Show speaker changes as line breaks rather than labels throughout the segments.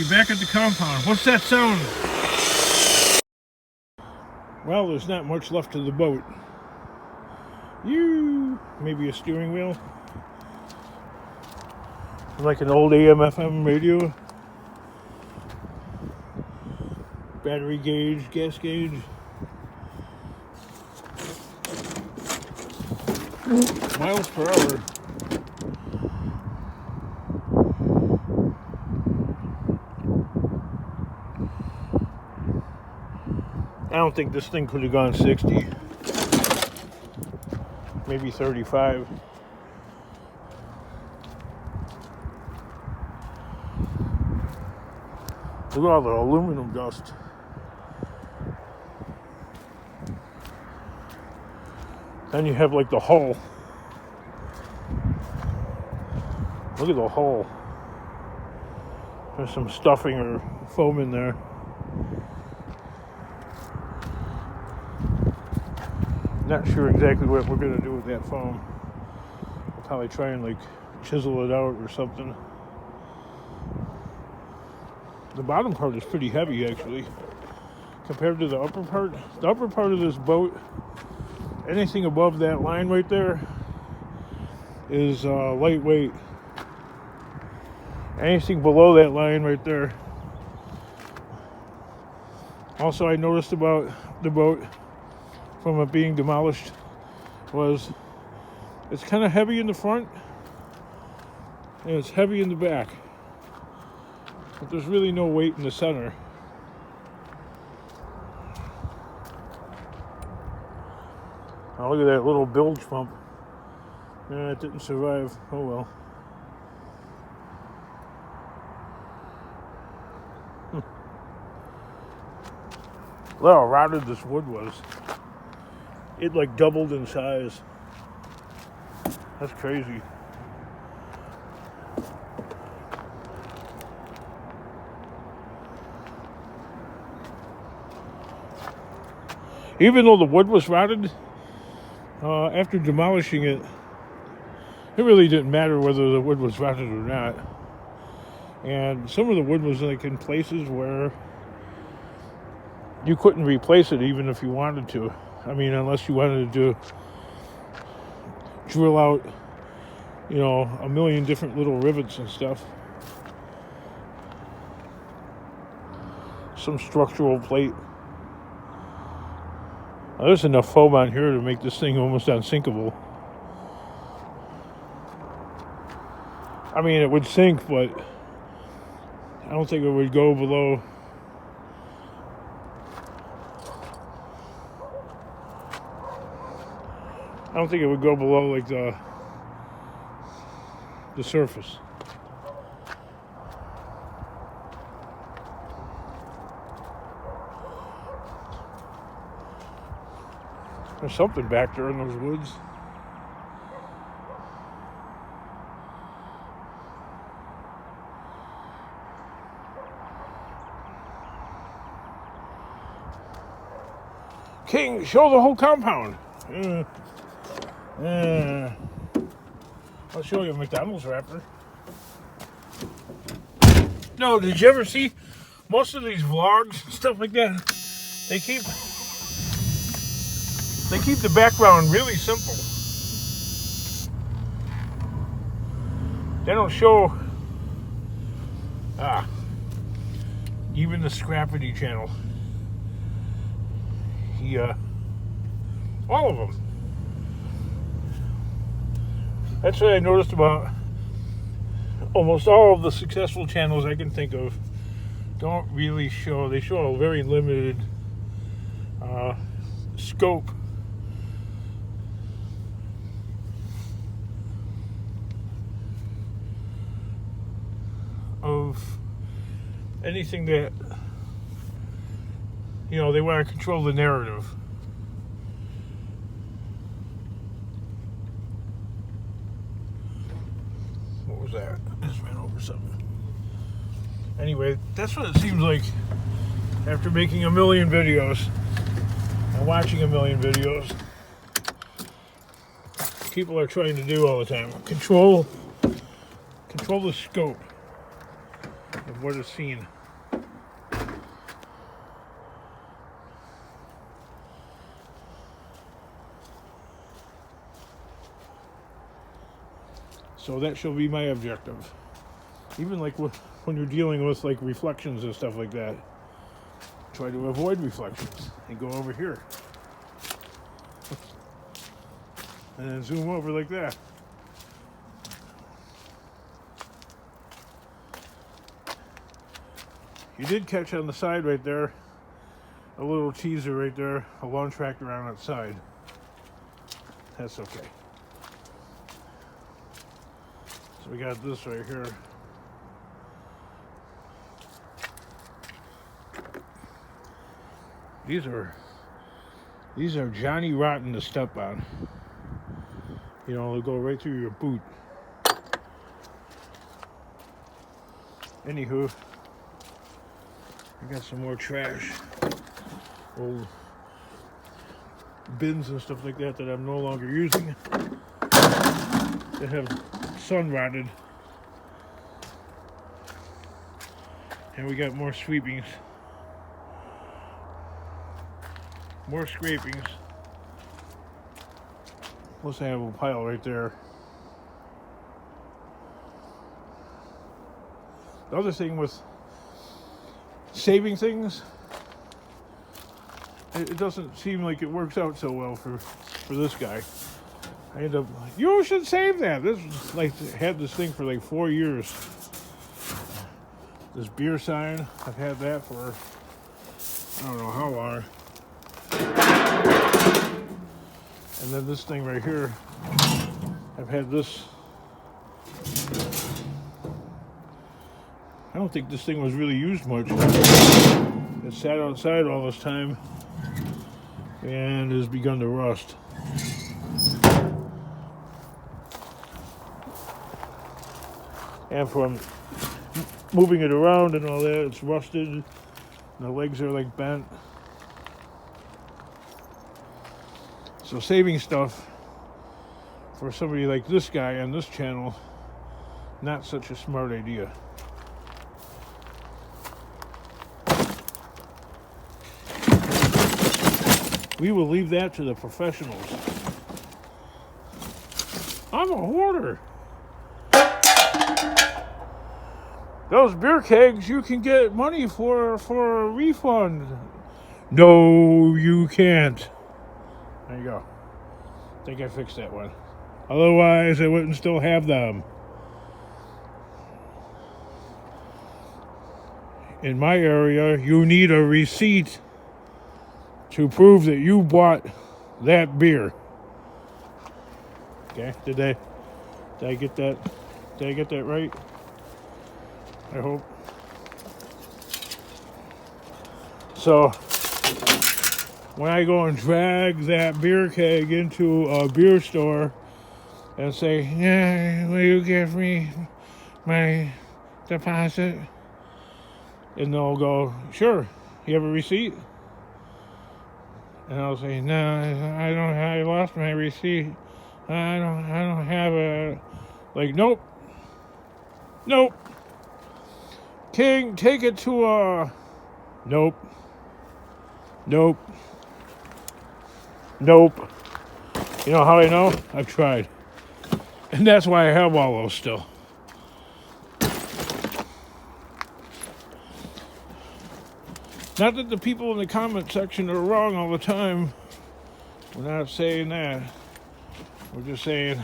Back at the compound. What's that sound? Well, there's not much left of the boat. Maybe a steering wheel. Like an old AM/FM radio. Battery gauge, gas gauge. Miles per hour. I don't think this thing could have gone 60. Maybe 35. Look at all the aluminum dust. Then you have like the hull. Look at the hull. There's some stuffing or foam in there. Not sure exactly what we're gonna do with that foam. We'll probably try and like chisel it out or something. The bottom part is pretty heavy actually, compared to the upper part. The upper part of this boat, anything above that line right there, is lightweight. Anything below that line right there. Also, I noticed about the boat from it being demolished was it's kind of heavy in the front and it's heavy in the back, but there's really no weight in the center. Oh, look at that little bilge pump. Yeah, it didn't survive. Oh well. Look how rotted this wood was. It like doubled in size. That's crazy. Even though the wood was rotted, after demolishing it, it really didn't matter whether the wood was rotted or not. And some of the wood was like in places where you couldn't replace it even if you wanted to. I mean, unless you wanted to drill out, you know, a million different little rivets and stuff. Some structural plate. Now, there's enough foam on here to make this thing almost unsinkable. I mean, it would sink, but I don't think it would go below. I don't think it would go below like the surface. There's something back there in those woods. King, show the whole compound. I'll show you a McDonald's wrapper. No, did you ever see most of these vlogs and stuff like that? They keep the background really simple. They don't show even the Scrappity channel. All of them. That's what I noticed about almost all of the successful channels I can think of. Don't really show, they show a very limited scope of anything that, you know, they want to control the narrative. What was that? I just ran over something. Anyway, that's what it seems like after making a million videos and watching a million videos. People are trying to do all the time. Control the scope of what is seen. So that shall be my objective. Even like when you're dealing with like reflections and stuff like that, try to avoid reflections and go over here. And then zoom over like that. You did catch on the side right there, a little teaser right there, a lawn tractor on its side. That's okay. So we got this right here. These are Johnny Rotten to step on. You know, they'll go right through your boot. Anywho, I got some more trash. Old bins and stuff like that I'm no longer using. They have sun rotted. And we got more sweepings. More scrapings. Plus I have a pile right there. The other thing with saving things, it doesn't seem like it works out so well for this guy. I end up like, you should save that. This was like, had this thing for like 4 years. This beer sign, I've had that for I don't know how long. And then this thing right here, I've had this. I don't think this thing was really used much. It sat outside all this time and has begun to rust. And from moving it around and all that, it's rusted. And the legs are like bent. So saving stuff for somebody like this guy on this channel, not such a smart idea. We will leave that to the professionals. I'm a hoarder. Those beer kegs you can get money for a refund. No, you can't. There you go. I think I fixed that one. Otherwise, I wouldn't still have them. In my area, you need a receipt to prove that you bought that beer. Okay, did I get that? Did I get that right? I hope. So, when I go and drag that beer keg into a beer store and say, yeah, will you give me my deposit? And they'll go, sure, you have a receipt? And I'll say, no, I don't. I lost my receipt. I don't have a. Like, nope. King, take it to a. Nope. You know how I know? I've tried, and that's why I have all those still. Not that the people in the comment section are wrong all the time. We're not saying that. We're just saying,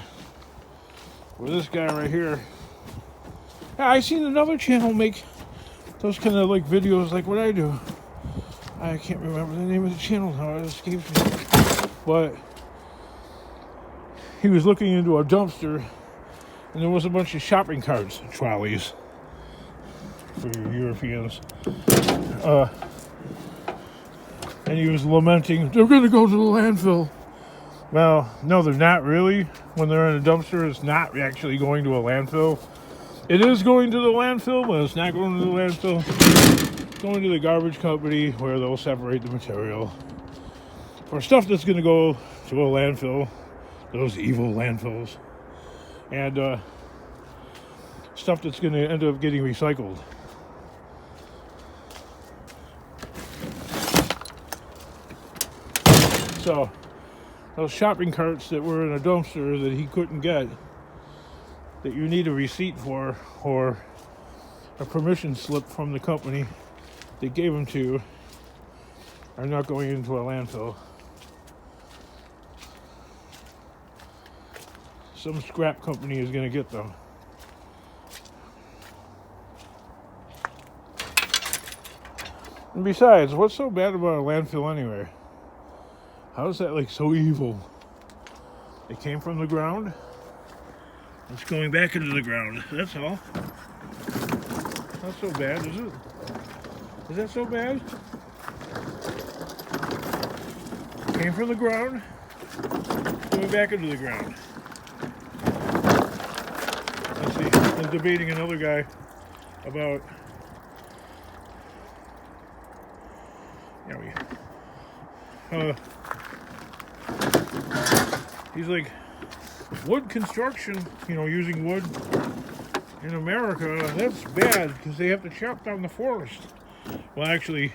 for this guy right here. I seen another channel make those kind of like videos like what I do. I can't remember the name of the channel now, it escapes me. But he was looking into a dumpster and there was a bunch of shopping carts, trolleys, for you Europeans. And he was lamenting, they're going to go to the landfill. Well, no, they're not really. When they're in a dumpster, it's not actually going to a landfill. It is going to the landfill, but it's not going to the landfill. It's going to the garbage company where they'll separate the material. For stuff that's going to go to a landfill, those evil landfills. And stuff that's going to end up getting recycled. So those shopping carts that were in a dumpster that he couldn't get, that you need a receipt for or a permission slip from the company they gave them to, are not going into a landfill. Some scrap company is going to get them. And besides, what's so bad about a landfill anyway? How is that like so evil? It came from the ground. It's going back into the ground. That's all. Not so bad, is it? Is that so bad? Came from the ground. Going back into the ground. Let's see. I'm debating another guy about. He's like, wood construction, using wood in America, that's bad because they have to chop down the forest. Well, actually,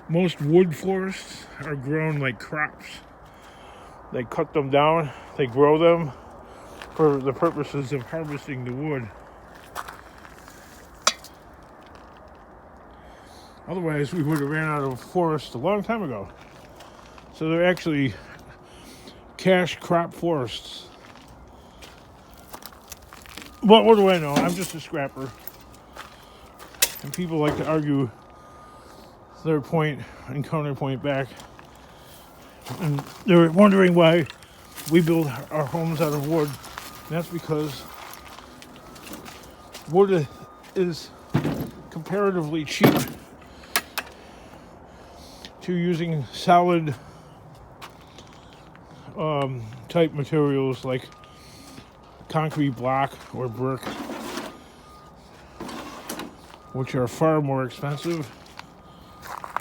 most wood forests are grown like crops. They cut them down, they grow them for the purposes of harvesting the wood. Otherwise, we would have ran out of forest a long time ago. So they're actually cash crop forests. But what do I know? I'm just a scrapper. And people like to argue their point and counterpoint back. And they're wondering why we build our homes out of wood. And that's because wood is comparatively cheap to using solid type materials like concrete block or brick, which are far more expensive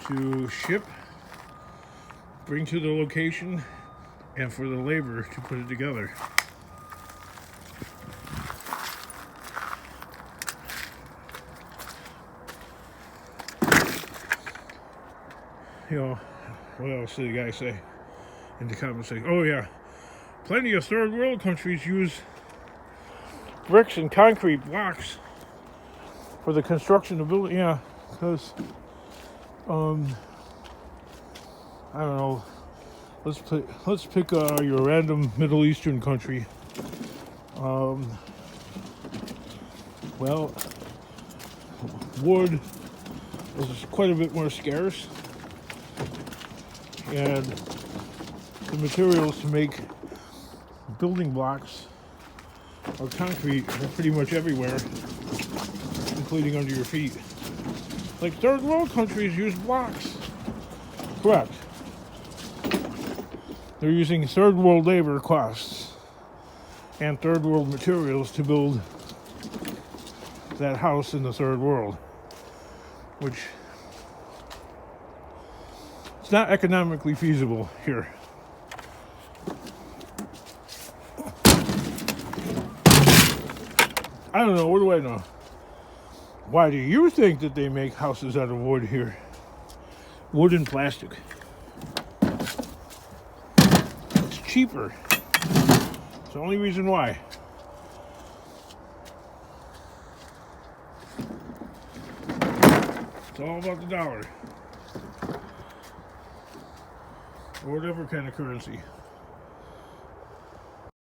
to ship, bring to the location, and for the labor to put it together. What else did the guy say in the comments? Say, oh yeah, plenty of third world countries use bricks and concrete blocks for the construction of building. Yeah, because I don't know. Let's pick your random Middle Eastern country. Well, wood is quite a bit more scarce, and the materials to make building blocks or concrete are pretty much everywhere, including under your feet. Like third world countries use blocks. Correct. They're using third world labor costs and third world materials to build that house in the third world, which it's not economically feasible here. I don't know, what do I know? Why do you think that they make houses out of wood here? Wood and plastic. It's cheaper. It's the only reason why. It's all about the dollar. Or whatever kind of currency.